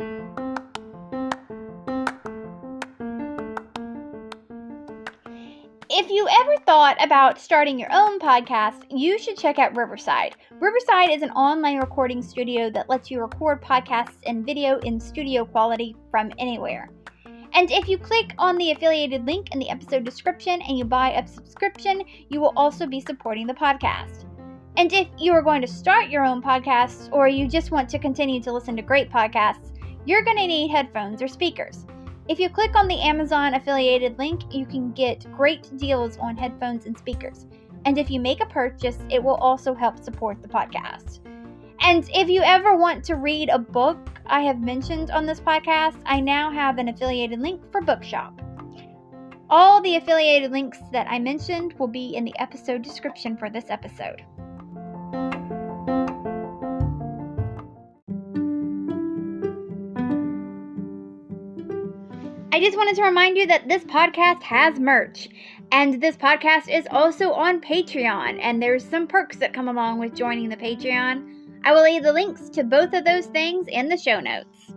If you ever thought about starting your own podcast, you should check out Riverside. Riverside is an online recording studio that lets you record podcasts and video in studio quality from anywhere. And if you click on the affiliated link in the episode description and you buy a subscription, you will also be supporting the podcast. And if you are going to start your own podcast, or you just want to continue to listen to great podcasts, you're going to need headphones or speakers. If you click on the Amazon affiliated link, you can get great deals on headphones and speakers. And if you make a purchase, it will also help support the podcast. And if you ever want to read a book I have mentioned on this podcast, I now have an affiliated link for Bookshop. All the affiliated links that I mentioned will be in the episode description for this episode. I just wanted to remind you that this podcast has merch, and this podcast is also on Patreon, and there's some perks that come along with joining the Patreon. I will leave the links to both of those things in the show notes.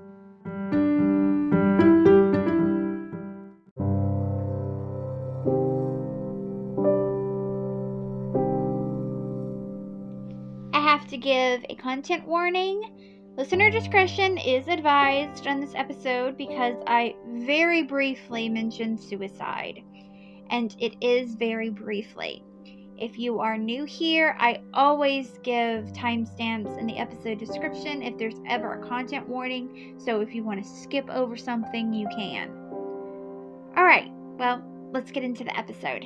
I have to give a content warning. Listener discretion is advised on this episode because I very briefly mentioned suicide, and it is very briefly. If you are new here, I always give timestamps in the episode description if there's ever a content warning, so if you want to skip over something, you can. Alright, well, let's get into the episode.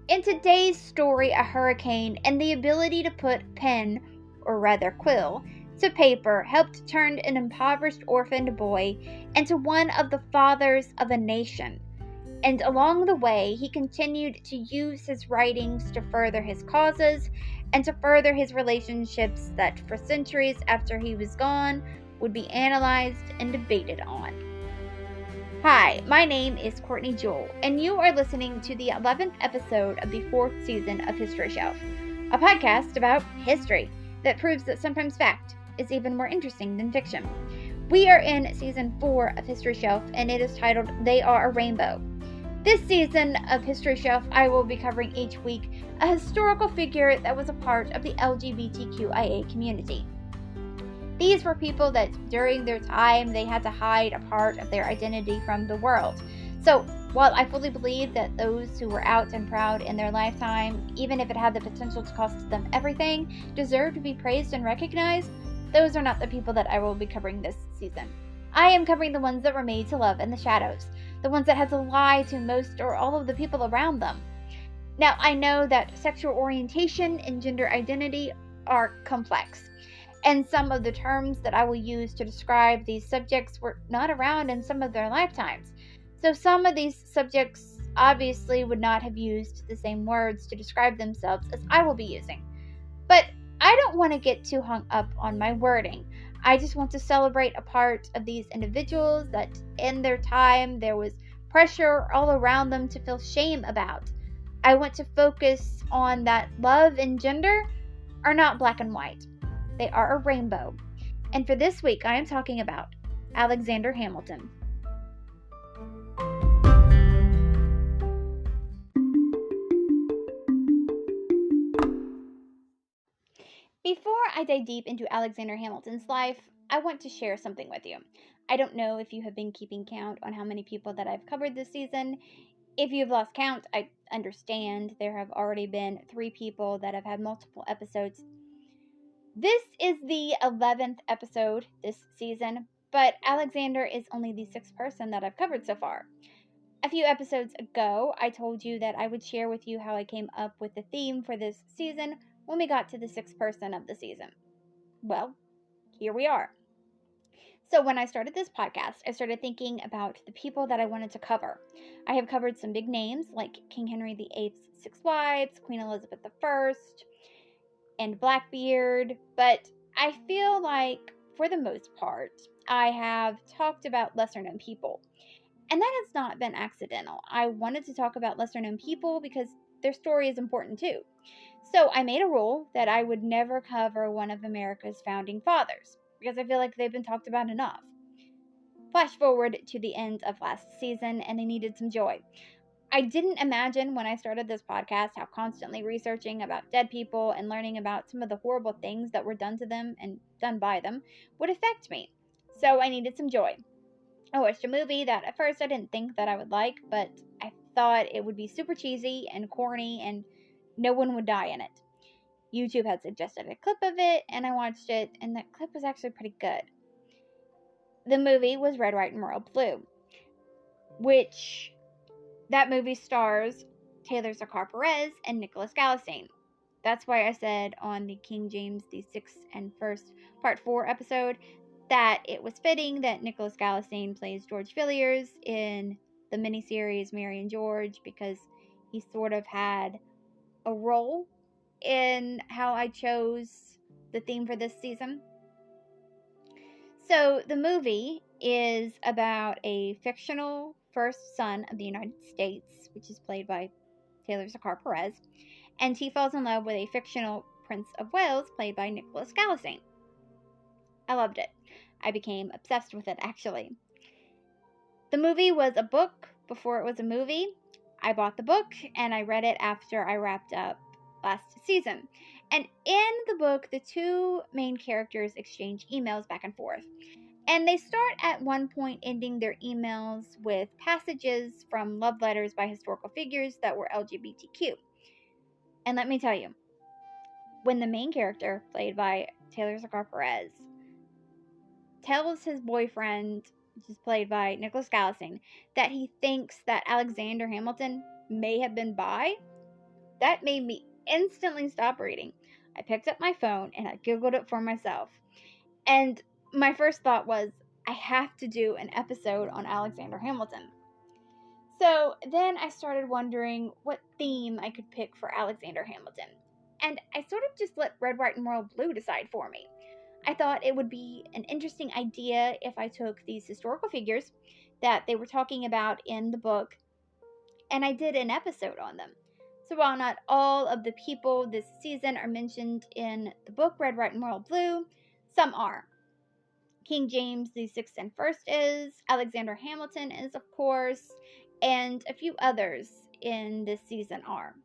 In today's story, a hurricane and the ability to put pen, or rather quill, to paper helped turn an impoverished orphaned boy into one of the fathers of a nation. And along the way, he continued to use his writings to further his causes and to further his relationships that for centuries after he was gone would be analyzed and debated on. Hi, my name is Courtney Jewell, and you are listening to the 11th episode of the 4th season of History Shelf, a podcast about history that proves that sometimes fact is even more interesting than fiction. We are in season 4 of History Shelf, and it is titled They Are a Rainbow. This season of History Shelf, I will be covering each week a historical figure that was a part of the LGBTQIA community. These were people that during their time they had to hide a part of their identity from the world. So while I fully believe that those who were out and proud in their lifetime, even if it had the potential to cost them everything, deserve to be praised and recognized, those are not the people that I will be covering this season. I am covering the ones that were made to love in the shadows, the ones that had to lie to most or all of the people around them. Now, I know that sexual orientation and gender identity are complex, and some of the terms that I will use to describe these subjects were not around in some of their lifetimes. So some of these subjects obviously would not have used the same words to describe themselves as I will be using. But I don't want to get too hung up on my wording. I just want to celebrate a part of these individuals that in their time there was pressure all around them to feel shame about. I want to focus on that love and gender are not black and white. They are a rainbow. And for this week, I am talking about Alexander Hamilton. Before I dive deep into Alexander Hamilton's life, I want to share something with you. I don't know if you have been keeping count on how many people that I've covered this season. If you've lost count, I understand. There have already been 3 people that have had multiple episodes. This is the 11th episode this season, but Alexander is only the 6th person that I've covered so far. A few episodes ago, I told you that I would share with you how I came up with the theme for this season when we got to the 6th person of the season. Well, here we are. So when I started this podcast, I started thinking about the people that I wanted to cover. I have covered some big names like King Henry VIII's 6 wives, Queen Elizabeth I, and Blackbeard, but I feel like, for the most part, I have talked about lesser known people. And that has not been accidental. I wanted to talk about lesser known people because their story is important too. So I made a rule that I would never cover one of America's founding fathers because I feel like they've been talked about enough. Flash forward to the end of last season, and I needed some joy. I didn't imagine when I started this podcast how constantly researching about dead people and learning about some of the horrible things that were done to them and done by them would affect me. So I needed some joy. I watched a movie that at first I didn't think that I would like, but I thought it would be super cheesy and corny and no one would die in it. YouTube had suggested a clip of it, and I watched it, and that clip was actually pretty good. The movie was Red, White, and Royal Blue, which that movie stars Taylor Zakhar Perez and Nicholas Galitzine. That's why I said on the King James the 6th and 1st Part 4 episode that it was fitting that Nicholas Galitzine plays George Villiers in the miniseries Mary and George, because he sort of had a role in how I chose the theme for this season. So the movie is about a fictional first son of the United States, which is played by Taylor Zakhar Perez, and he falls in love with a fictional Prince of Wales played by Nicholas Galitzine. I loved it. I became obsessed with it, actually. The movie was a book before it was a movie. I bought the book and I read it after I wrapped up last season. And in the book, the two main characters exchange emails back and forth. And they start at one point ending their emails with passages from love letters by historical figures that were LGBTQ. And let me tell you, when the main character, played by Taylor Zakhar Perez, tells his boyfriend, which is played by Nicholas Galitzine, that he thinks that Alexander Hamilton may have been bi, that made me instantly stop reading. I picked up my phone and I Googled it for myself. And my first thought was, I have to do an episode on Alexander Hamilton. So then I started wondering what theme I could pick for Alexander Hamilton. And I sort of just let Red, White, and Royal Blue decide for me. I thought it would be an interesting idea if I took these historical figures that they were talking about in the book and I did an episode on them. So while not all of the people this season are mentioned in the book Red, White, and Royal Blue, some are. King James the 6th and 1st is, Alexander Hamilton is, of course, and a few others in this season are.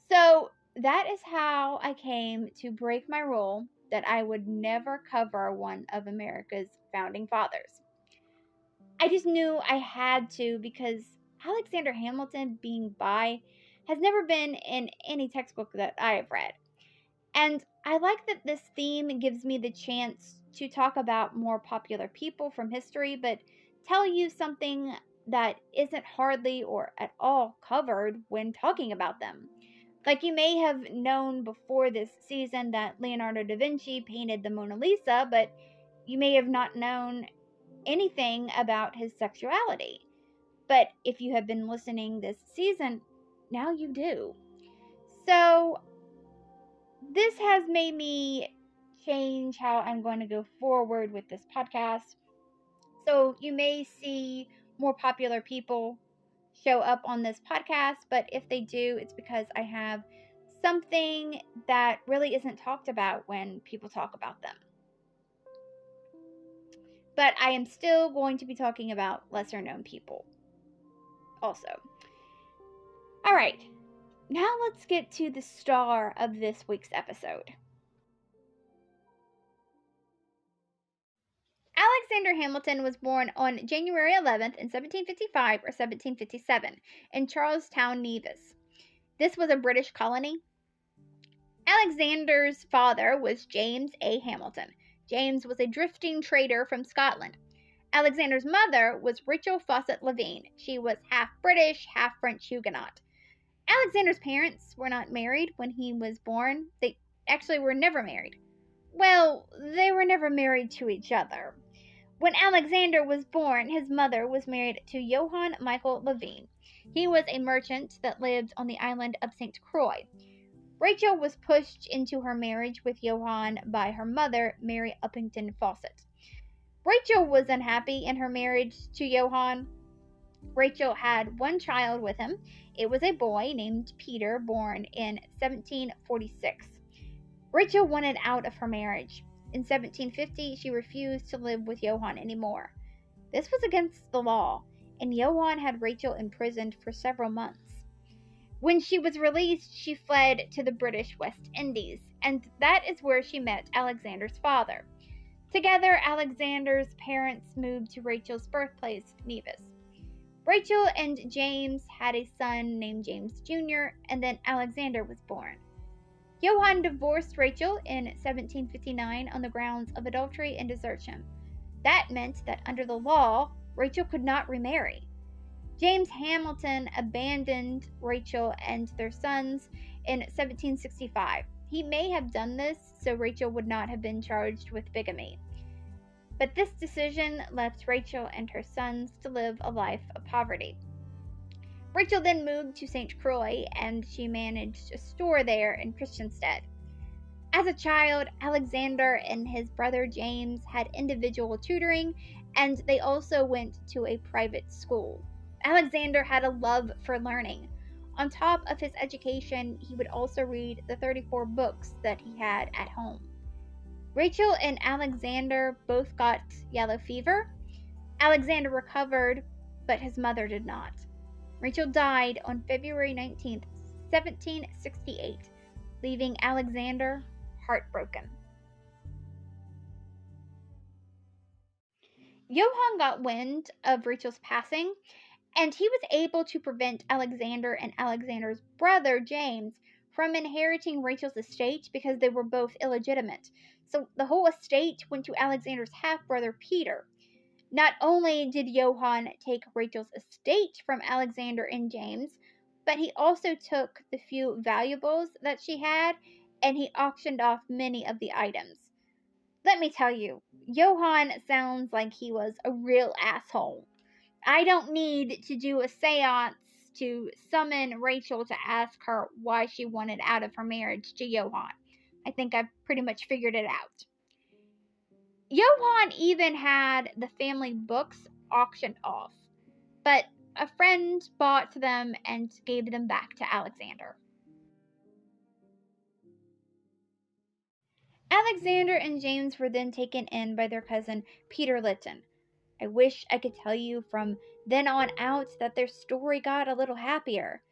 So that is how I came to break my rule that I would never cover one of America's founding fathers. I just knew I had to because Alexander Hamilton being bi has never been in any textbook that I have read. And I like that this theme gives me the chance to talk about more popular people from history, but tell you something that isn't hardly or at all covered when talking about them. Like, you may have known before this season that Leonardo da Vinci painted the Mona Lisa, but you may have not known anything about his sexuality. But if you have been listening this season, now you do. So this has made me change how I'm going to go forward with this podcast. So you may see more popular people show up on this podcast, but if they do, it's because I have something that really isn't talked about when people talk about them. But I am still going to be talking about lesser known people also. All right, now let's get to the star of this week's episode. Alexander Hamilton was born on January 11th in 1755 or 1757 in Charlestown, Nevis. This was a British colony. Alexander's father was James A. Hamilton. James was a drifting trader from Scotland. Alexander's mother was Rachel Fawcett Levine. She was half British, half French Huguenot. Alexander's parents were not married when he was born. They actually were never married. Well, they were never married to each other. When Alexander was born, his mother was married to Johann Michael Levine. He was a merchant that lived on the island of St. Croix. Rachel was pushed into her marriage with Johann by her mother, Mary Uppington Fawcett. Rachel was unhappy in her marriage to Johann. Rachel had one child with him. It was a boy named Peter, born in 1746. Rachel wanted out of her marriage. In 1750, she refused to live with Johann anymore. This was against the law, and Johann had Rachel imprisoned for several months. When she was released, she fled to the British West Indies, and that is where she met Alexander's father. Together, Alexander's parents moved to Rachel's birthplace, Nevis. Rachel and James had a son named James Jr., and then Alexander was born. Johann divorced Rachel in 1759 on the grounds of adultery and desertion. That meant that under the law, Rachel could not remarry. James Hamilton abandoned Rachel and their sons in 1765. He may have done this so Rachel would not have been charged with bigamy. But this decision left Rachel and her sons to live a life of poverty. Rachel then moved to St. Croix, and she managed a store there in Christiansted. As a child, Alexander and his brother James had individual tutoring, and they also went to a private school. Alexander had a love for learning. On top of his education, he would also read the 34 books that he had at home. Rachel and Alexander both got yellow fever. Alexander recovered, but his mother did not. Rachel died on February 19, 1768, leaving Alexander heartbroken. Johann got wind of Rachel's passing, and he was able to prevent Alexander and Alexander's brother James from inheriting Rachel's estate because they were both illegitimate. So the whole estate went to Alexander's half-brother Peter. Not only did Johann take Rachel's estate from Alexander and James, but he also took the few valuables that she had, and he auctioned off many of the items. Let me tell you, Johann sounds like he was a real asshole. I don't need to do a seance to summon Rachel to ask her why she wanted out of her marriage to Johann. I think I've pretty much figured it out. Johann even had the family books auctioned off, but a friend bought them and gave them back to Alexander. Alexander and James were then taken in by their cousin Peter Lytton. I wish I could tell you from then on out that their story got a little happier,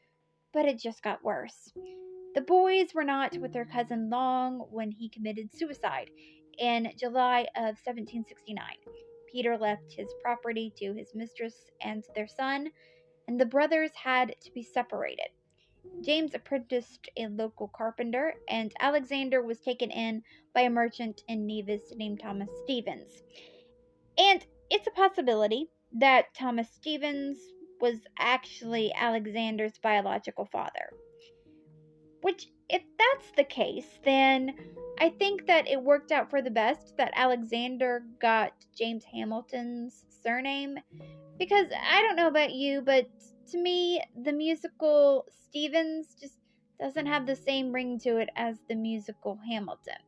but it just got worse. The boys were not with their cousin long when he committed suicide in July of 1769. Peter left his property to his mistress and their son, and the brothers had to be separated. James apprenticed a local carpenter, and Alexander was taken in by a merchant in Nevis named Thomas Stevens. And it's a possibility that Thomas Stevens was actually Alexander's biological father. Which, if that's the case, then I think that it worked out for the best that Alexander got James Hamilton's surname. Because I don't know about you, but to me, the musical Stevens just doesn't have the same ring to it as the musical Hamilton.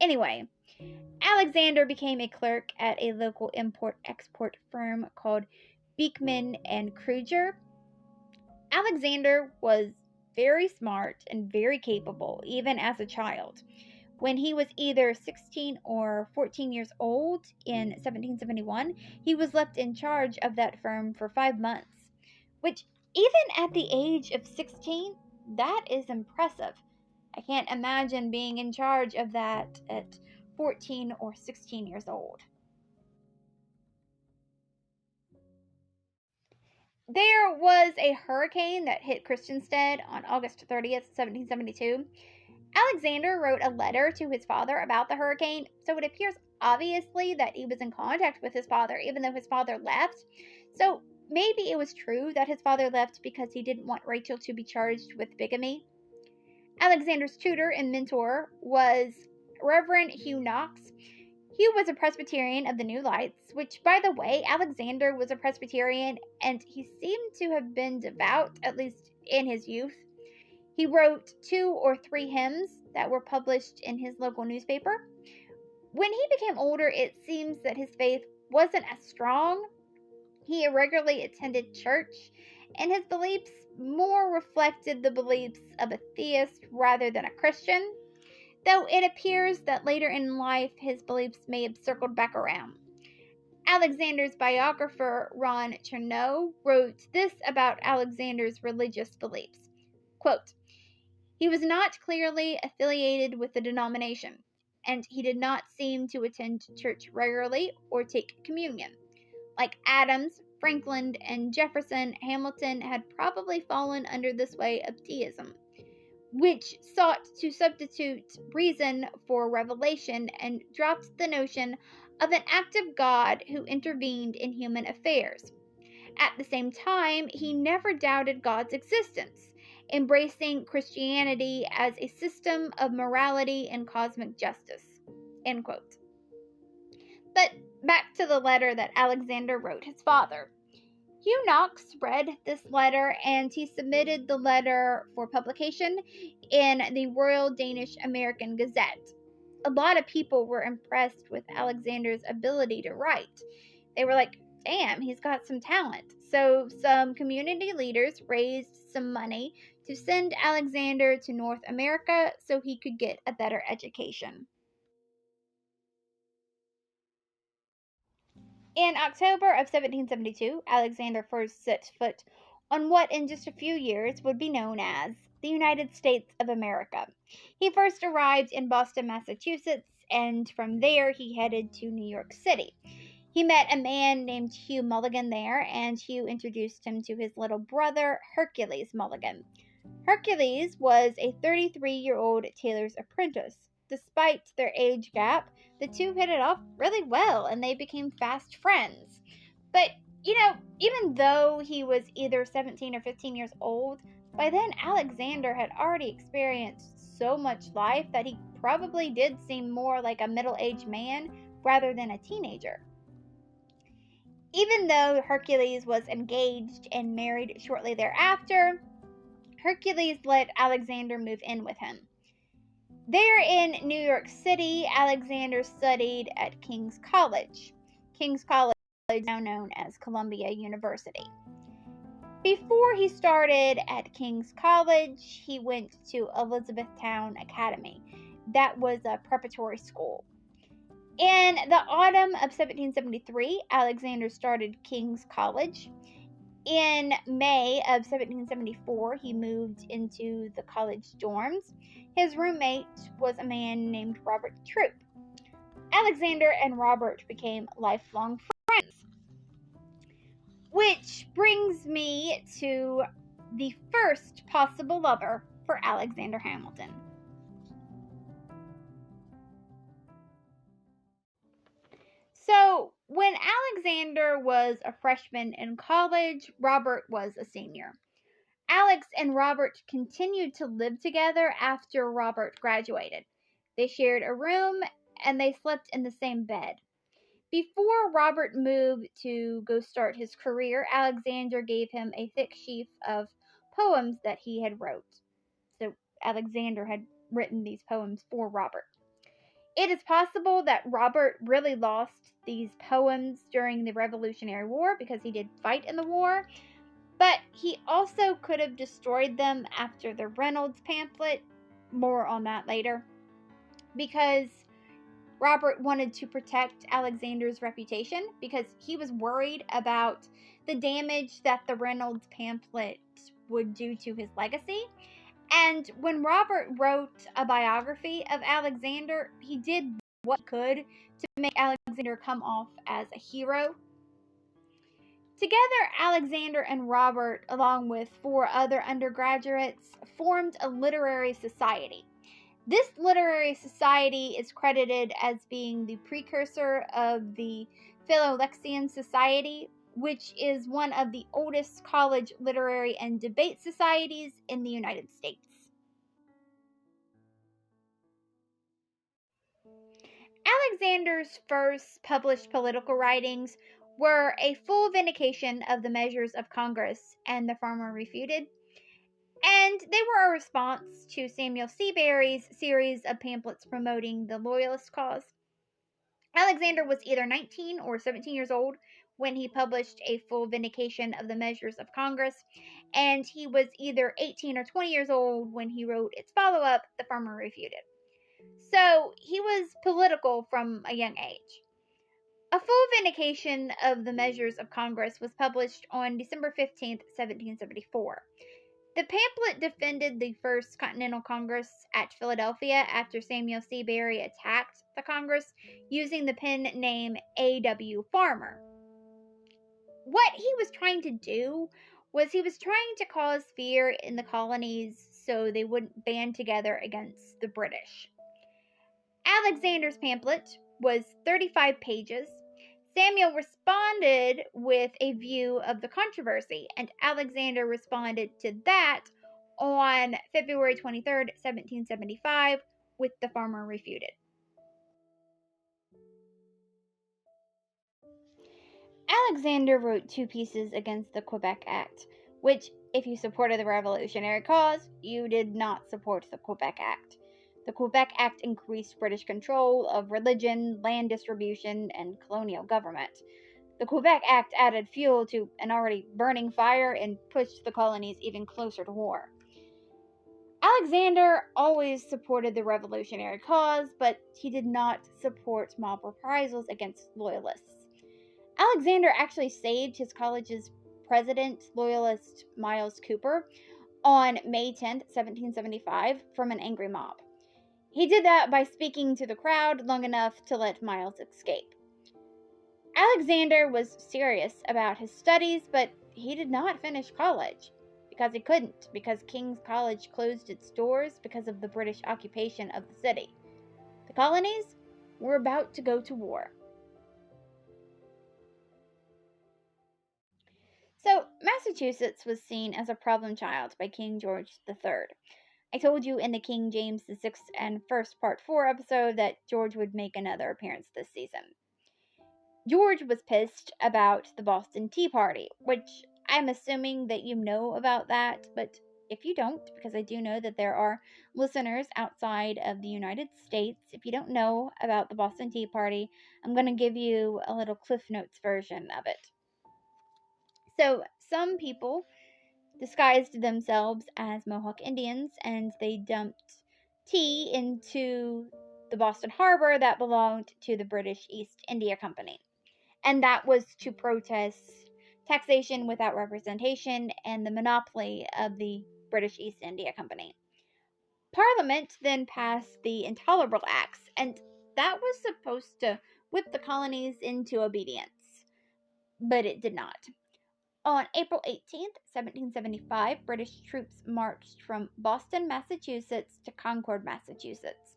Anyway, Alexander became a clerk at a local import-export firm called Beekman and Kruger. Alexander was very smart and very capable, even as a child. When he was either 16 or 14 years old in 1771, he was left in charge of that firm for 5 months, which, even at the age of 16, that is impressive. I can't imagine being in charge of that at 14 or 16 years old. There was a hurricane that hit Christiansted on August 30th, 1772. Alexander wrote a letter to his father about the hurricane, so it appears obviously that he was in contact with his father, even though his father left. So maybe it was true that his father left because he didn't want Rachel to be charged with bigamy. Alexander's tutor and mentor was Reverend Hugh Knox. Hugh was a Presbyterian of the New Lights, which, by the way, Alexander was a Presbyterian, and he seemed to have been devout, at least in his youth. He wrote 2 or 3 hymns that were published in his local newspaper. When he became older, it seems that his faith wasn't as strong. He regularly attended church, and his beliefs more reflected the beliefs of a theist rather than a Christian, though it appears that later in life his beliefs may have circled back around. Alexander's biographer, Ron Chernow, wrote this about Alexander's religious beliefs. Quote, "He was not clearly affiliated with the denomination, and he did not seem to attend church regularly or take communion. Like Adams, Franklin, and Jefferson, Hamilton had probably fallen under this way of deism, which sought to substitute reason for revelation and dropped the notion of an active God who intervened in human affairs. At the same time, he never doubted God's existence, embracing Christianity as a system of morality and cosmic justice." End quote. But back to the letter that Alexander wrote his father. Hugh Knox read this letter, and he submitted the letter for publication in the Royal Danish American Gazette. A lot of people were impressed with Alexander's ability to write. They were like, damn, he's got some talent. So some community leaders raised some money to send Alexander to North America so he could get a better education. In October of 1772, Alexander first set foot on what in just a few years would be known as the United States of America. He first arrived in Boston, Massachusetts, and from there he headed to New York City. He met a man named Hugh Mulligan there, and Hugh introduced him to his little brother, Hercules Mulligan. Hercules was a 33-year-old tailor's apprentice. Despite their age gap, the two hit it off really well, and they became fast friends. But, even though he was either 17 or 15 years old, by then Alexander had already experienced so much life that he probably did seem more like a middle-aged man rather than a teenager. Even though Hercules was engaged and married shortly thereafter, Hercules let Alexander move in with him. There in New York City, Alexander studied at King's College. King's College is now known as Columbia University. Before he started at King's College, he went to Elizabethtown Academy. That was a preparatory school. In the autumn of 1773, Alexander started King's College. In May of 1774, he moved into the college dorms. His roommate was a man named Robert Troup. Alexander and Robert became lifelong friends. Which brings me to the first possible lover for Alexander Hamilton. So, when Alexander was a freshman in college, Robert was a senior. Alex and Robert continued to live together after Robert graduated. They shared a room and they slept in the same bed. Before Robert moved to go start his career, Alexander gave him a thick sheaf of poems that he had wrote. So Alexander had written these poems for Robert. It is possible that Robert really lost these poems during the Revolutionary War because he did fight in the war, but he also could have destroyed them after the Reynolds pamphlet. More on that later. Because Robert wanted to protect Alexander's reputation because he was worried about the damage that the Reynolds pamphlet would do to his legacy. And when Robert wrote a biography of Alexander, he did what he could to make Alexander come off as a hero. Together, Alexander and Robert, along with 4 other undergraduates, formed a literary society. This literary society is credited as being the precursor of the Philalexian Society, which is one of the oldest college literary and debate societies in the United States. Alexander's first published political writings were a full vindication of the measures of Congress and the former refuted, and they were a response to Samuel Seabury's series of pamphlets promoting the Loyalist cause. Alexander was either 19 or 17 years old when he published a full vindication of the measures of Congress, and he was either 18 or 20 years old when he wrote its follow up, The Farmer Refuted. So he was political from a young age. A full vindication of the measures of Congress was published on December 15th, 1774. The pamphlet defended the First Continental Congress at Philadelphia after Samuel C. Berry attacked the Congress using the pen name A.W. Farmer. What he was trying to do was he was trying to cause fear in the colonies so they wouldn't band together against the British. Alexander's pamphlet was 35 pages. Samuel responded with a view of the controversy, and Alexander responded to that on February 23rd, 1775, with The Farmer Refuted. Alexander wrote 2 pieces against the Quebec Act, which, if you supported the revolutionary cause, you did not support the Quebec Act. The Quebec Act increased British control of religion, land distribution, and colonial government. The Quebec Act added fuel to an already burning fire and pushed the colonies even closer to war. Alexander always supported the revolutionary cause, but he did not support mob reprisals against loyalists. Alexander actually saved his college's president, loyalist Miles Cooper, on May 10, 1775, from an angry mob. He did that by speaking to the crowd long enough to let Miles escape. Alexander was serious about his studies, but he did not finish college because he couldn't, because King's College closed its doors because of the British occupation of the city. The colonies were about to go to war. So, Massachusetts was seen as a problem child by King George III. I told you in the King James VI and First Part 4 episode that George would make another appearance this season. George was pissed about the Boston Tea Party, which I'm assuming that you know about that, but if you don't, because I do know that there are listeners outside of the United States, if you don't know about the Boston Tea Party, I'm going to give you a little Cliff Notes version of it. So, some people disguised themselves as Mohawk Indians, and they dumped tea into the Boston Harbor that belonged to the British East India Company. And that was to protest taxation without representation and the monopoly of the British East India Company. Parliament then passed the Intolerable Acts, and that was supposed to whip the colonies into obedience, but it did not. On April 18th, 1775, British troops marched from Boston, Massachusetts to Concord, Massachusetts.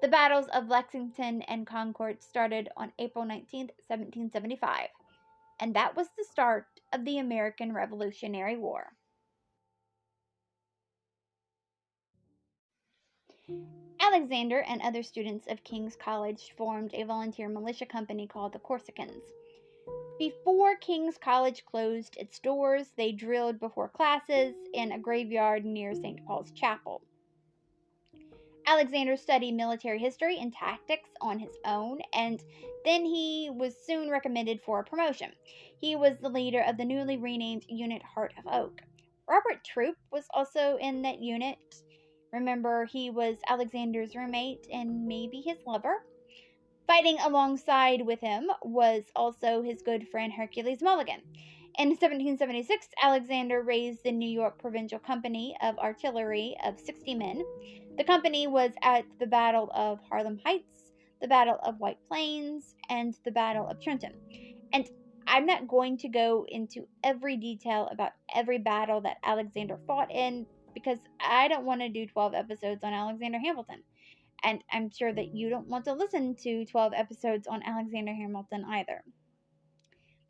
The battles of Lexington and Concord started on April 19th, 1775, and that was the start of the American Revolutionary War. Alexander and other students of King's College formed a volunteer militia company called the Corsicans. Before King's College closed its doors, they drilled before classes in a graveyard near St. Paul's Chapel. Alexander studied military history and tactics on his own, and then he was soon recommended for a promotion. He was the leader of the newly renamed Unit Heart of Oak. Robert Troup was also in that unit. Remember, he was Alexander's roommate and maybe his lover. Fighting alongside with him was also his good friend Hercules Mulligan. In 1776, Alexander raised the New York Provincial Company of Artillery of 60 men. The company was at the Battle of Harlem Heights, the Battle of White Plains, and the Battle of Trenton. And I'm not going to go into every detail about every battle that Alexander fought in, because I don't want to do 12 episodes on Alexander Hamilton. And I'm sure that you don't want to listen to 12 episodes on Alexander Hamilton either.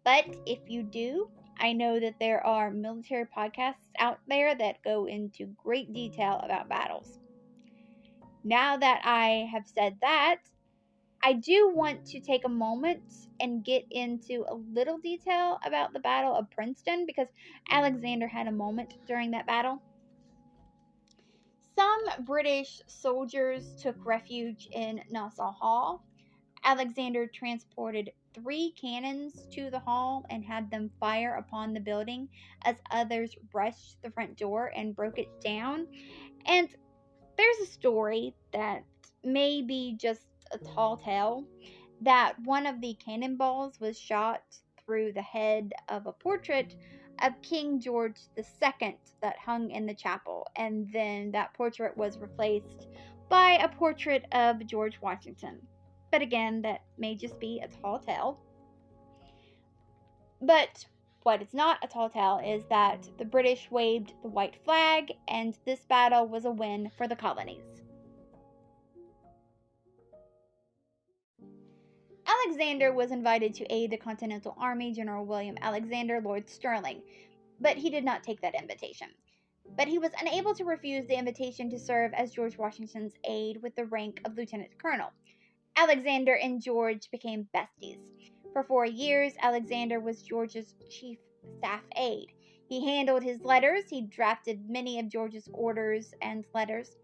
But if you do, I know that there are military podcasts out there that go into great detail about battles. Now that I have said that, I do want to take a moment and get into a little detail about the Battle of Princeton, because Alexander had a moment during that battle. Some British soldiers took refuge in Nassau Hall. Alexander transported 3 cannons to the hall and had them fire upon the building as others rushed the front door and broke it down. And there's a story that may be just a tall tale that one of the cannonballs was shot through the head of a portrait of King George II that hung in the chapel, and then that portrait was replaced by a portrait of George Washington. But again, that may just be a tall tale. But what is not a tall tale is that the British waved the white flag, and this battle was a win for the colonies. Alexander was invited to aid the Continental Army General William Alexander, Lord Stirling, but he did not take that invitation. But he was unable to refuse the invitation to serve as George Washington's aide with the rank of lieutenant colonel. Alexander and George became besties. For 4 years, Alexander was George's chief staff aide. He handled his letters. He drafted many of George's orders and letters.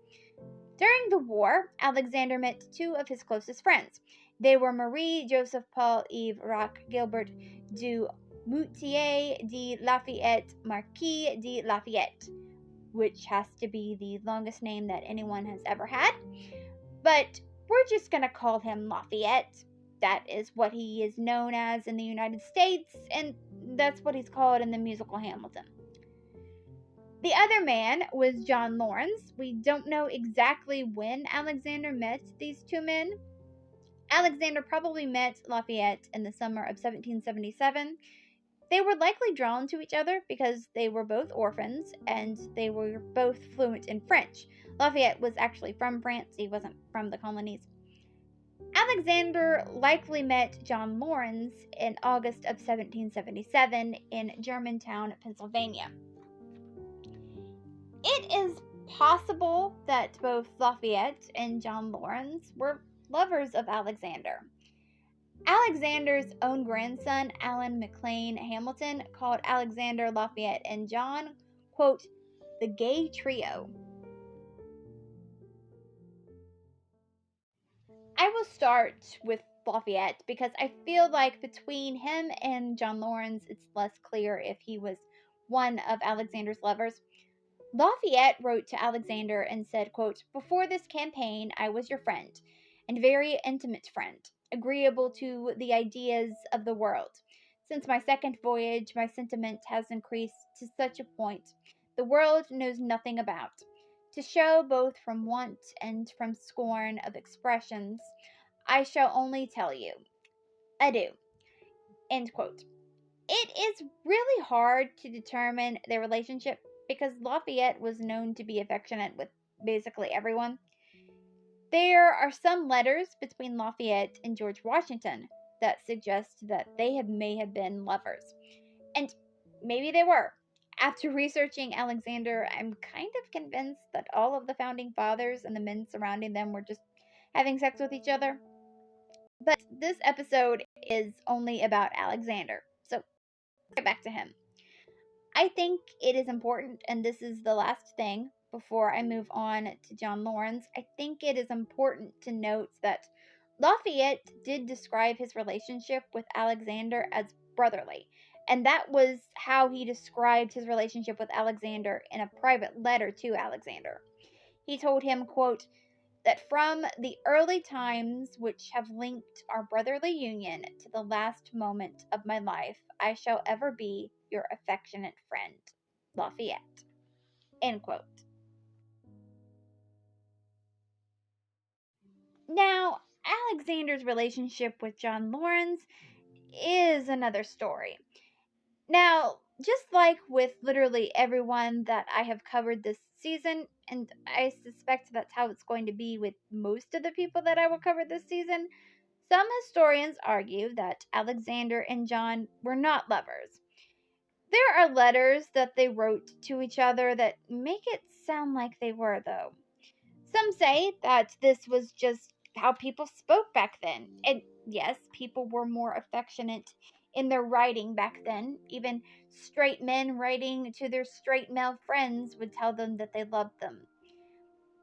During the war, Alexander met 2 of his closest friends. They were Marie Joseph Paul Yves Roch Gilbert du Moutier de Lafayette, Marquis de Lafayette, which has to be the longest name that anyone has ever had. But we're just going to call him Lafayette. That is what he is known as in the United States, and that's what he's called in the musical Hamilton. The other man was John Laurens. We don't know exactly when Alexander met these 2 men. Alexander probably met Lafayette in the summer of 1777. They were likely drawn to each other because they were both orphans and they were both fluent in French. Lafayette was actually from France. He wasn't from the colonies. Alexander likely met John Laurens in August of 1777 in Germantown, Pennsylvania. It is possible that both Lafayette and John Laurens were lovers of Alexander. Alexander's own grandson, Allan McLean Hamilton, called Alexander, Lafayette, and John, quote, the gay trio. I will start with Lafayette because I feel like between him and John Laurens, it's less clear if he was one of Alexander's lovers. Lafayette wrote to Alexander and said, quote, before this campaign, I was your friend, and very intimate friend, agreeable to the ideas of the world. Since my second voyage, my sentiment has increased to such a point the world knows nothing about. To show both from want and from scorn of expressions, I shall only tell you, adieu. End quote. It is really hard to determine their relationship because Lafayette was known to be affectionate with basically everyone. There are some letters between Lafayette and George Washington that suggest that they may have been lovers. And maybe they were. After researching Alexander, I'm kind of convinced that all of the founding fathers and the men surrounding them were just having sex with each other. But this episode is only about Alexander, so let's get back to him. I think it is important, and this is the last thing before I move on to John Laurens, I think it is important to note that Lafayette did describe his relationship with Alexander as brotherly, and that was how he described his relationship with Alexander in a private letter to Alexander. He told him, quote, that from the early times which have linked our brotherly union to the last moment of my life, I shall ever be your affectionate friend, Lafayette. End quote. Now, Alexander's relationship with John Laurens is another story. Now, just like with literally everyone that I have covered this season, and I suspect that's how it's going to be with most of the people that I will cover this season, some historians argue that Alexander and John were not lovers. There are letters that they wrote to each other that make it sound like they were, though. Some say that this was just how people spoke back then. And yes, people were more affectionate in their writing back then. Even straight men writing to their straight male friends would tell them that they loved them.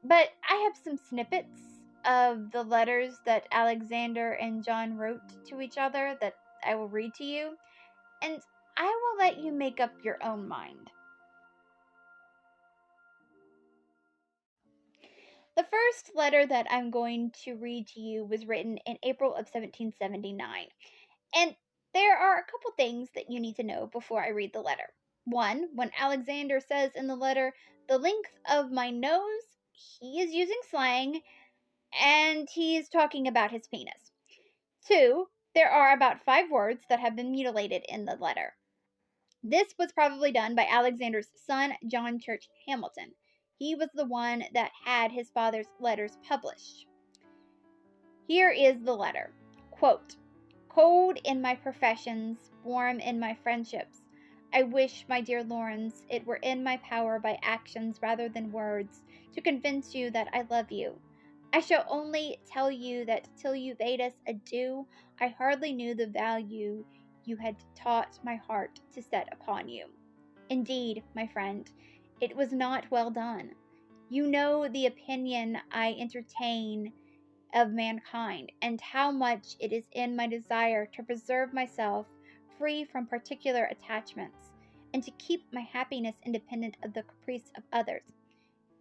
But I have some snippets of the letters that Alexander and John wrote to each other that I will read to you, and I will let you make up your own mind. The first letter that I'm going to read to you was written in April of 1779. And there are a couple things that you need to know before I read the letter. One, when Alexander says in the letter, the length of my nose, he is using slang and he's talking about his penis. Two, there are about 5 words that have been mutilated in the letter. This was probably done by Alexander's son, John Church Hamilton. He was the one that had his father's letters published. Here is the letter. Quote, cold in my professions, warm in my friendships, I wish, my dear Lawrence, it were in my power by actions rather than words to convince you that I love you. I shall only tell you that till you bade us adieu, I hardly knew the value you had taught my heart to set upon you. Indeed, my friend, it was not well done. You know the opinion I entertain of mankind, and how much it is in my desire to preserve myself free from particular attachments, and to keep my happiness independent of the caprice of others.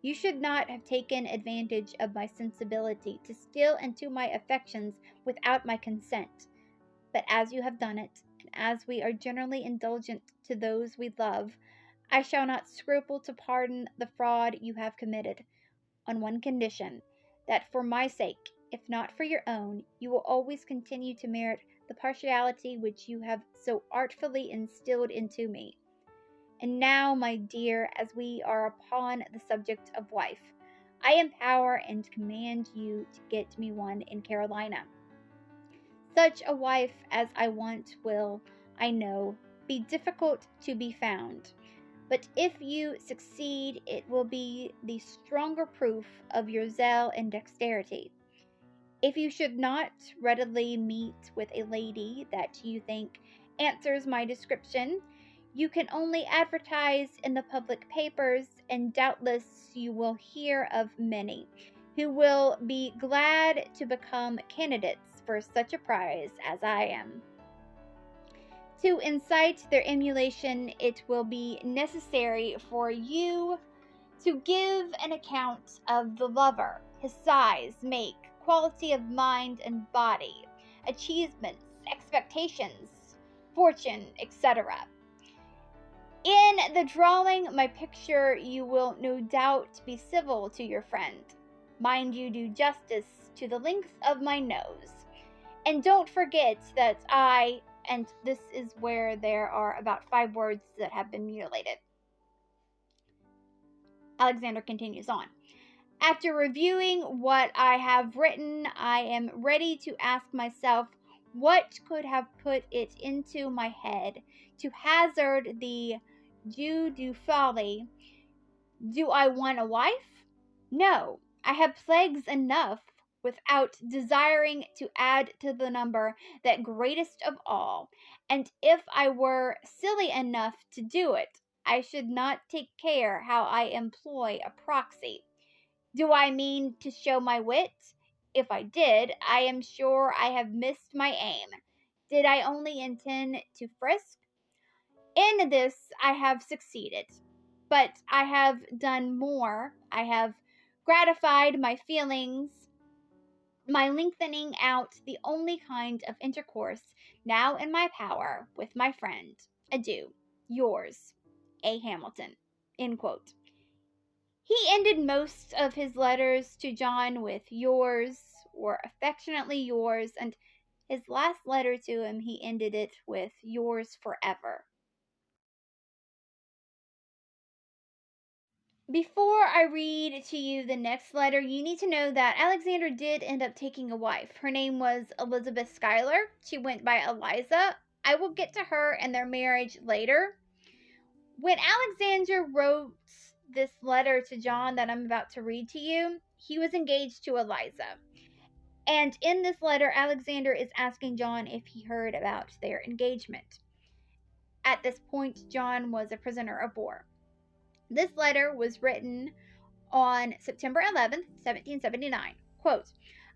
You should not have taken advantage of my sensibility to steal into my affections without my consent, but as you have done it, and as we are generally indulgent to those we love, I shall not scruple to pardon the fraud you have committed, on one condition, that for my sake, if not for your own, you will always continue to merit the partiality which you have so artfully instilled into me. And now, my dear, as we are upon the subject of wife, I empower and command you to get me one in Carolina. Such a wife as I want will, I know, be difficult to be found. But if you succeed, it will be the stronger proof of your zeal and dexterity. If you should not readily meet with a lady that you think answers my description, you can only advertise in the public papers, and doubtless you will hear of many who will be glad to become candidates for such a prize as I am. To incite their emulation, it will be necessary for you to give an account of the lover, his size, make, quality of mind and body, achievements, expectations, fortune, etc. In the drawing my picture, you will no doubt be civil to your friend. Mind you do justice to the length of my nose. And don't forget that and this is where there are about 5 words that have been mutilated. Alexander continues on. After reviewing what I have written, I am ready to ask myself what could have put it into my head to hazard the jeu de folie. Do I want a wife? No, I have plagues enough without desiring to add to the number that greatest of all, and if I were silly enough to do it, I should not take care how I employ a proxy. Do I mean to show my wit? If I did, I am sure I have missed my aim. Did I only intend to frisk? In this I have succeeded, but I have done more. I have gratified my feelings, my lengthening out the only kind of intercourse now in my power with my friend. Adieu. Yours, A. Hamilton. End quote. He ended most of his letters to John with yours, or affectionately yours, and his last letter to him, he ended it with yours forever. Before I read to you the next letter, you need to know that Alexander did end up taking a wife. Her name was Elizabeth Schuyler. She went by Eliza. I will get to her and their marriage later. When Alexander wrote this letter to John that I'm about to read to you, he was engaged to Eliza. And in this letter, Alexander is asking John if he heard about their engagement. At this point, John was a prisoner of war. This letter was written on September 11th, 1779. Quote,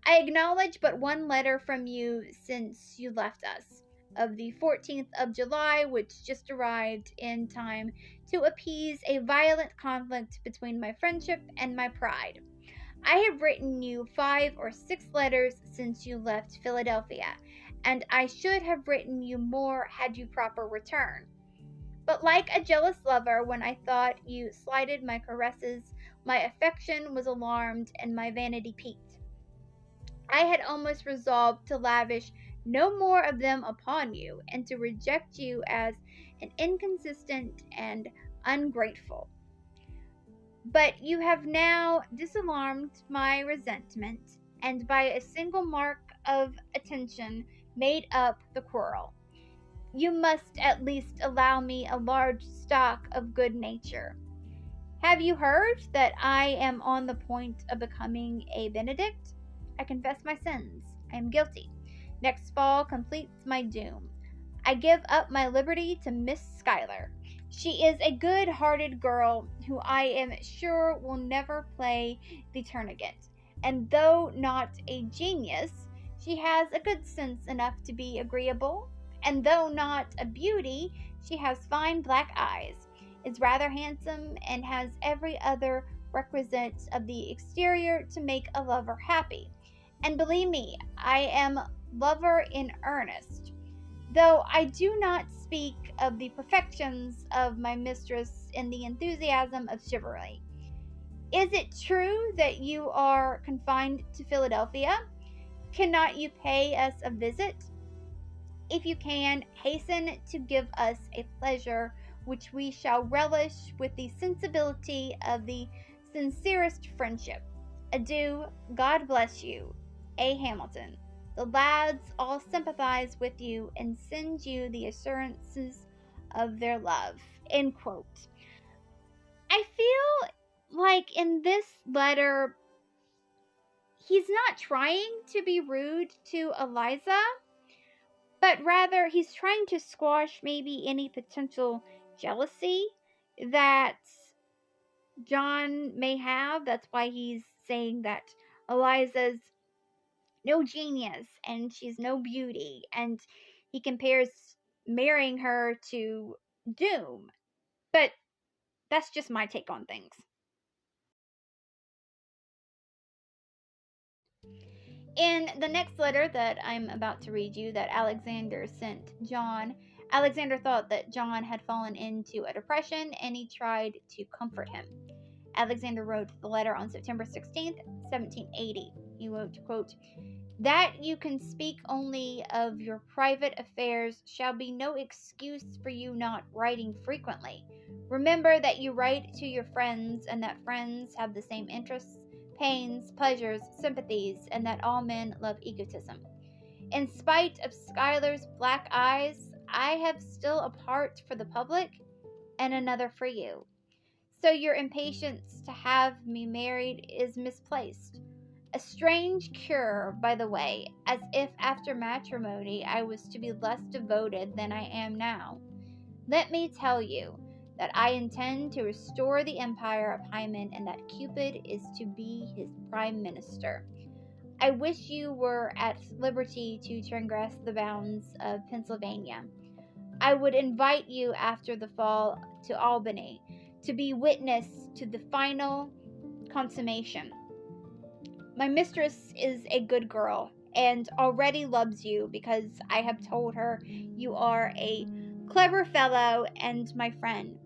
I acknowledge but one letter from you since you left us, of the 14th of July, which just arrived in time to appease a violent conflict between my friendship and my pride. I have written you 5 or 6 letters since you left Philadelphia, and I should have written you more had you proper return. But like a jealous lover, when I thought you slighted my caresses, my affection was alarmed and my vanity piqued. I had almost resolved to lavish no more of them upon you, and to reject you as an inconsistent and ungrateful. But you have now disalarmed my resentment, and by a single mark of attention made up the quarrel. You must at least allow me a large stock of good nature. Have you heard that I am on the point of becoming a Benedict? I confess my sins. I am guilty. Next fall completes my doom. I give up my liberty to Miss Schuyler. She is a good-hearted girl who I am sure will never play the tourniquet, and though not a genius, she has a good sense enough to be agreeable, and though not a beauty, she has fine black eyes, is rather handsome, and has every other requisite of the exterior to make a lover happy. And believe me, I am lover in earnest, though I do not speak of the perfections of my mistress in the enthusiasm of chivalry. Is it true that you are confined to Philadelphia? Cannot you pay us a visit? If you can, hasten to give us a pleasure which we shall relish with the sensibility of the sincerest friendship. Adieu, God bless you. A. Hamilton. The lads all sympathize with you and send you the assurances of their love. End quote. I feel like in this letter, he's not trying to be rude to Eliza, but rather he's trying to squash maybe any potential jealousy that John may have. That's why he's saying that Eliza's no genius and she's no beauty, and he compares marrying her to doom. But that's just my take on things. In the next letter that I'm about to read you that Alexander sent John, Alexander thought that John had fallen into a depression and he tried to comfort him. Alexander wrote the letter on September 16th, 1780. He wrote, quote, that you can speak only of your private affairs shall be no excuse for you not writing frequently. Remember that you write to your friends, and that friends have the same interests, pains, pleasures, sympathies, and that all men love egotism. In spite of Schuyler's black eyes, I have still a part for the public and another for you. So your impatience to have me married is misplaced. A strange cure, by the way, as if after matrimony I was to be less devoted than I am now. Let me tell you that I intend to restore the empire of Hymen, and that Cupid is to be his prime minister. I wish you were at liberty to transgress the bounds of Pennsylvania. I would invite you after the fall to Albany to be witness to the final consummation. My mistress is a good girl and already loves you because I have told her you are a clever fellow and my friend.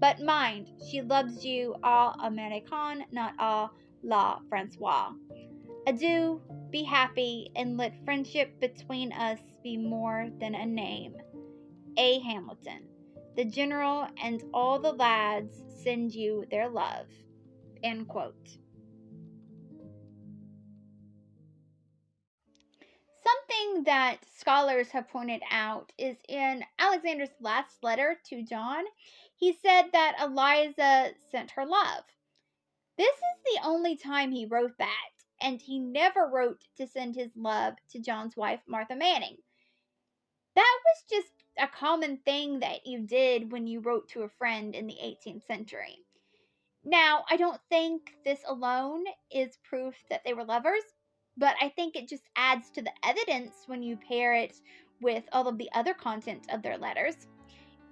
But mind, she loves you à l'Américaine, not à la Francois. Adieu, be happy, and let friendship between us be more than a name. A. Hamilton. The general and all the lads send you their love. End quote. Something that scholars have pointed out is in Alexander's last letter to John, he said that Eliza sent her love. This is the only time he wrote that, and he never wrote to send his love to John's wife, Martha Manning. That was just a common thing that you did when you wrote to a friend in the 18th century. Now, I don't think this alone is proof that they were lovers, but I think it just adds to the evidence when you pair it with all of the other content of their letters.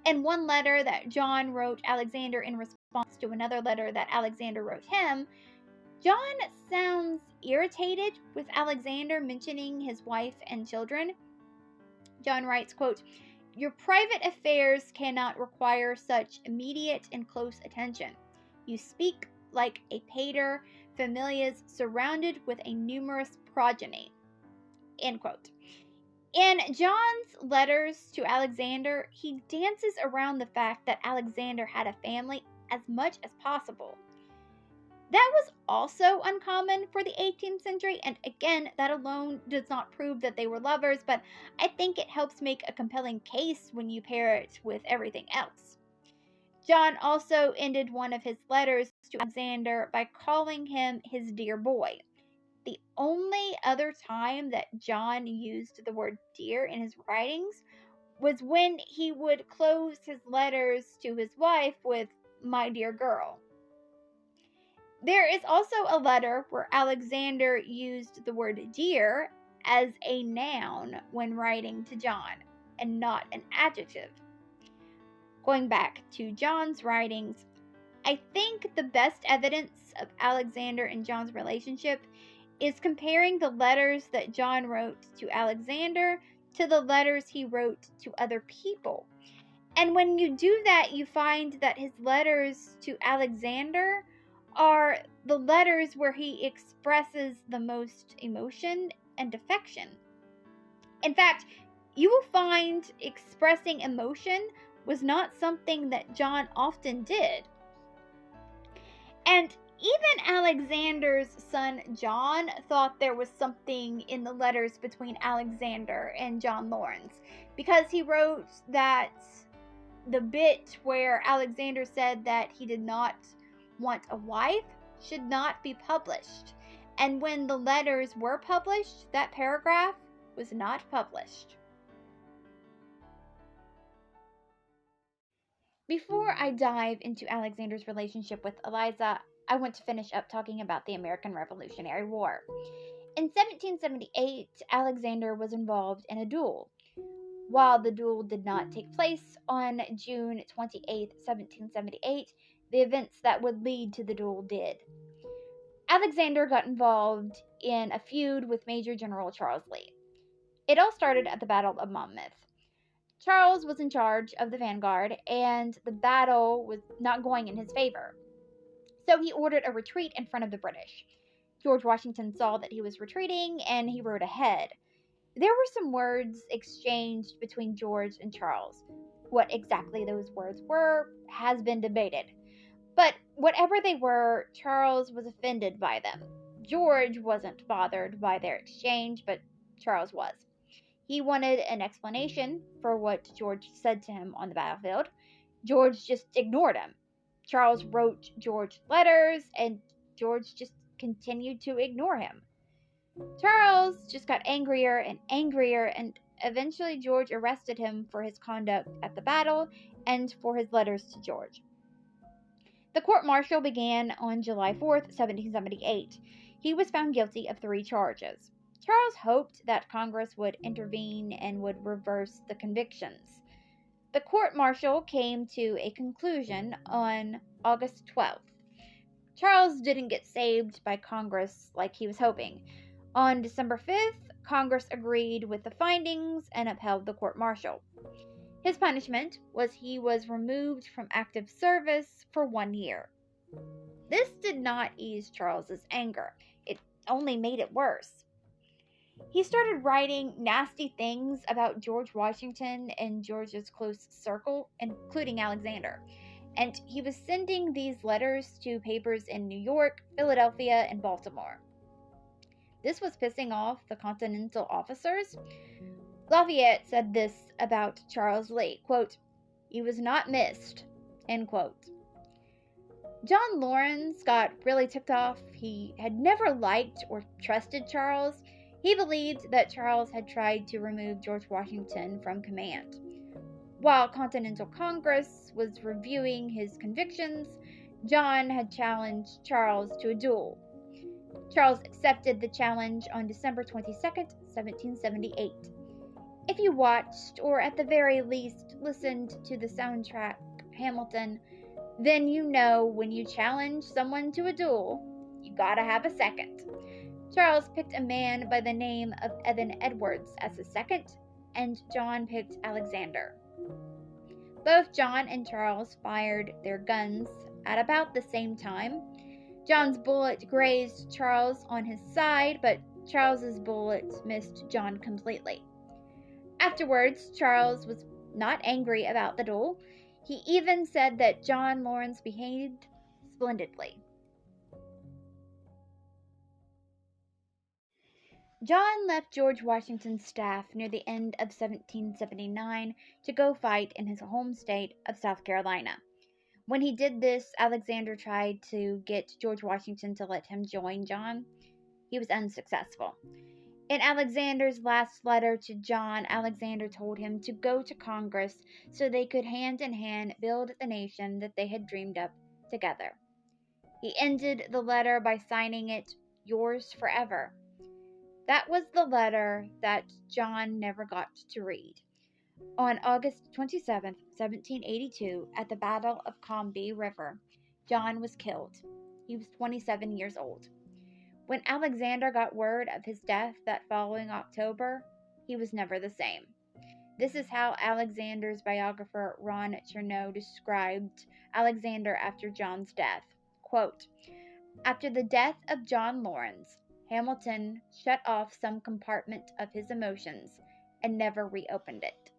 In one letter that John wrote Alexander in response to another letter that Alexander wrote him, John sounds irritated with Alexander mentioning his wife and children. John writes, quote, "Your private affairs cannot require such immediate and close attention. You speak like a pater familias surrounded with a numerous progeny." End quote. In John's letters to Alexander, he dances around the fact that Alexander had a family as much as possible. That was also uncommon for the 18th century, and again, that alone does not prove that they were lovers, but I think it helps make a compelling case when you pair it with everything else. John also ended one of his letters to Alexander by calling him his dear boy. The only other time that John used the word dear in his writings was when he would close his letters to his wife with "my dear girl." There is also a letter where Alexander used the word dear as a noun when writing to John, and not an adjective. Going back to John's writings, I think the best evidence of Alexander and John's relationship is comparing the letters that John wrote to Alexander to the letters he wrote to other people. And when you do that, you find that his letters to Alexander are the letters where he expresses the most emotion and affection. In fact, you will find expressing emotion was not something that John often did. And even Alexander's son John thought there was something in the letters between Alexander and John Lawrence, because he wrote that the bit where Alexander said that he did not want a wife should not be published. And when the letters were published, that paragraph was not published. Before I dive into Alexander's relationship with Eliza, I want to finish up talking about the American Revolutionary War. In 1778, Alexander was involved in a duel. While the duel did not take place on June 28, 1778, the events that would lead to the duel did. Alexander got involved in a feud with Major General Charles Lee. It all started at the Battle of Monmouth. Charles was in charge of the vanguard, and the battle was not going in his favor. So he ordered a retreat in front of the British. George Washington saw that he was retreating, and he rode ahead. There were some words exchanged between George and Charles. What exactly those words were has been debated. But whatever they were, Charles was offended by them. George wasn't bothered by their exchange, but Charles was. He wanted an explanation for what George said to him on the battlefield. George just ignored him. Charles wrote George letters, and George just continued to ignore him. Charles just got angrier and angrier, and eventually George arrested him for his conduct at the battle and for his letters to George. The court-martial began on July 4th, 1778. He was found guilty of 3 charges. Charles hoped that Congress would intervene and would reverse the convictions. The court-martial came to a conclusion on August 12th. Charles didn't get saved by Congress like he was hoping. On December 5th, Congress agreed with the findings and upheld the court-martial. His punishment was he was removed from active service for 1 year. This did not ease Charles's anger. It only made it worse. He started writing nasty things about George Washington and George's close circle, including Alexander. And he was sending these letters to papers in New York, Philadelphia, and Baltimore. This was pissing off the Continental officers. Lafayette said this about Charles Lee, quote, "He was not missed," end quote. John Lawrence got really ticked off. He had never liked or trusted Charles. He believed that Charles had tried to remove George Washington from command. While Continental Congress was reviewing his convictions, John had challenged Charles to a duel. Charles accepted the challenge on December 22nd, 1778. If you watched, or at the very least listened to the soundtrack Hamilton, then you know when you challenge someone to a duel, you gotta have a second. Charles picked a man by the name of Evan Edwards as his second, and John picked Alexander. Both John and Charles fired their guns at about the same time. John's bullet grazed Charles on his side, but Charles's bullet missed John completely. Afterwards, Charles was not angry about the duel. He even said that John Lawrence behaved splendidly. John left George Washington's staff near the end of 1779 to go fight in his home state of South Carolina. When he did this, Alexander tried to get George Washington to let him join John. He was unsuccessful. In Alexander's last letter to John, Alexander told him to go to Congress so they could hand in hand build the nation that they had dreamed up together. He ended the letter by signing it, "Yours forever." That was the letter that John never got to read. On August 27, 1782, at the Battle of Combahee River, John was killed. He was 27 years old. When Alexander got word of his death that following October, he was never the same. This is how Alexander's biographer Ron Chernow described Alexander after John's death. Quote, "After the death of John Lawrence, Hamilton shut off some compartment of his emotions and never reopened it."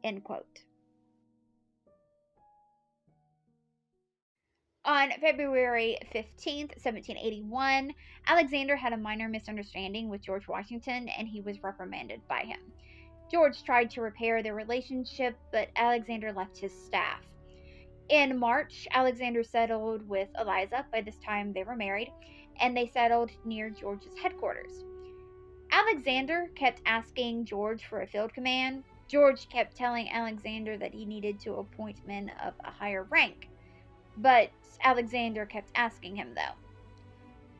End quote. On February 15th, 1781, Alexander had a minor misunderstanding with George Washington and he was reprimanded by him. George tried to repair their relationship, but Alexander left his staff. In March, Alexander settled with Eliza. By this time, they were married, and they settled near George's headquarters. Alexander kept asking George for a field command. George kept telling Alexander that he needed to appoint men of a higher rank, but Alexander kept asking him, though.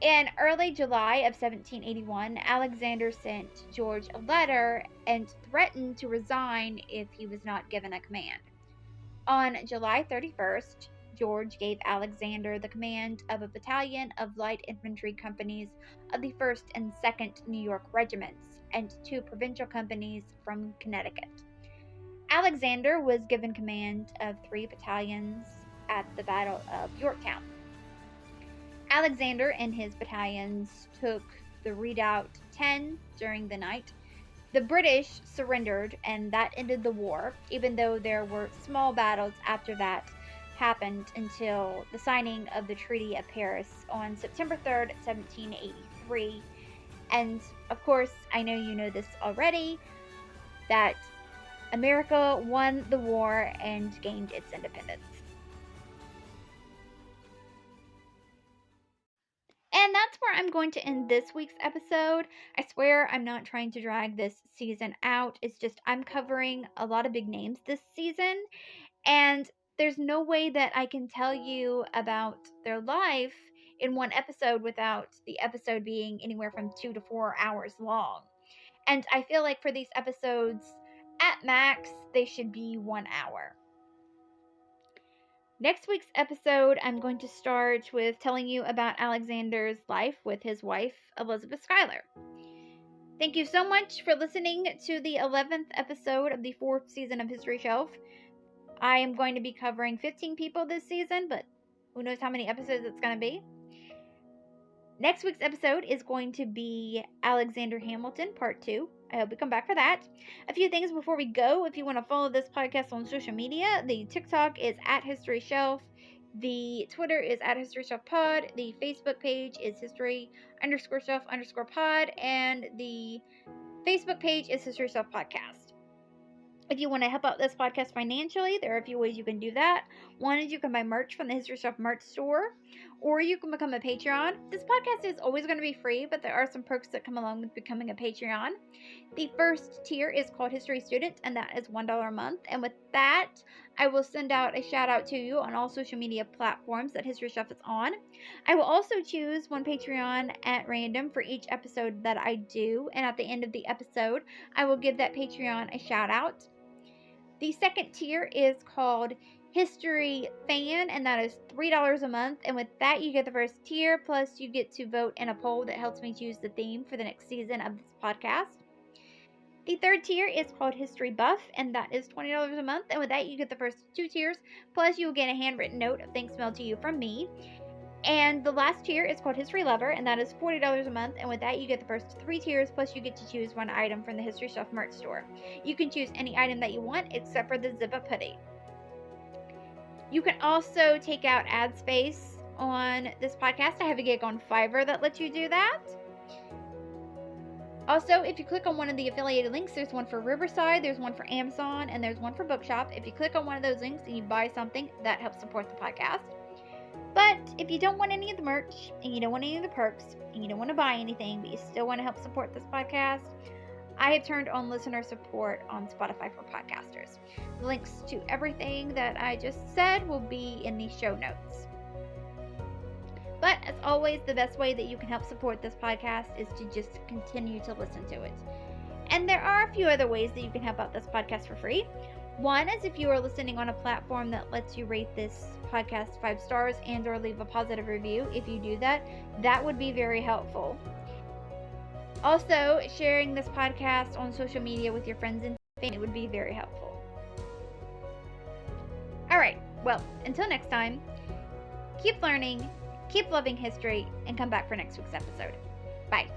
In early July of 1781, Alexander sent George a letter and threatened to resign if he was not given a command. On July 31st, George gave Alexander the command of a battalion of light infantry companies of the 1st and 2nd New York regiments and 2 provincial companies from Connecticut. Alexander was given command of 3 battalions at the Battle of Yorktown. Alexander and his battalions took the redoubt 10 during the night. The British surrendered, and that ended the war, even though there were small battles after that happened until the signing of the Treaty of Paris on September 3rd, 1783. And, of course, I know you know this already, that America won the war and gained its independence. And that's where I'm going to end this week's episode. I swear I'm not trying to drag this season out. It's just I'm covering a lot of big names this season, and there's no way that I can tell you about their life in one episode without the episode being anywhere from 2 to 4 hours long. And I feel like for these episodes, at max, they should be 1 hour. Next week's episode, I'm going to start with telling you about Alexander's life with his wife, Elizabeth Schuyler. Thank you so much for listening to the 11th episode of the 4th season of History Shelf. I am going to be covering 15 people this season, but who knows how many episodes it's going to be. Next week's episode is going to be Alexander Hamilton, Part 2. I hope you come back for that. A few things before we go. If you want to follow this podcast on social media, the TikTok is @HistoryShelf. The Twitter is @HistoryShelfPod. The Facebook page is History_Shelf_pod. And the Facebook page is History Shelf Podcast. If you want to help out this podcast financially, there are a few ways you can do that. One is you can buy merch from the History Shelf merch store, or you can become a Patreon. This podcast is always going to be free, but there are some perks that come along with becoming a Patreon. The first tier is called History Student, and that is $1 a month. And with that, I will send out a shout out to you on all social media platforms that History Chef is on. I will also choose one Patreon at random for each episode that I do, and at the end of the episode, I will give that Patreon a shout out. The second tier is called History Fan, and that is $3 a month. And with that, you get the first tier, plus you get to vote in a poll that helps me choose the theme for the next season of this podcast. The third tier is called History Buff, and that is $20 a month. And with that, you get the first 2 tiers, plus you will get a handwritten note of thanks mailed to you from me. And the last tier is called History Lover, and that is $40 a month. And with that, you get the first 3 tiers, plus you get to choose one item from the History Chef merch store. You can choose any item that you want, except for the zip-up hoodie. You can also take out ad space on this podcast. I have a gig on Fiverr that lets you do that. Also, if you click on one of the affiliated links, there's one for Riverside, there's one for Amazon, and there's one for Bookshop. If you click on one of those links and you buy something, that helps support the podcast. But if you don't want any of the merch, and you don't want any of the perks, and you don't want to buy anything, but you still want to help support this podcast, I have turned on listener support on Spotify for podcasters. The links to everything that I just said will be in the show notes. But as always, the best way that you can help support this podcast is to just continue to listen to it. And there are a few other ways that you can help out this podcast for free. One is if you are listening on a platform that lets you rate this podcast 5 stars and or leave a positive review. If you do that, that would be very helpful. Also, sharing this podcast on social media with your friends and family would be very helpful. Alright, well, until next time, keep learning, keep loving history, and come back for next week's episode. Bye.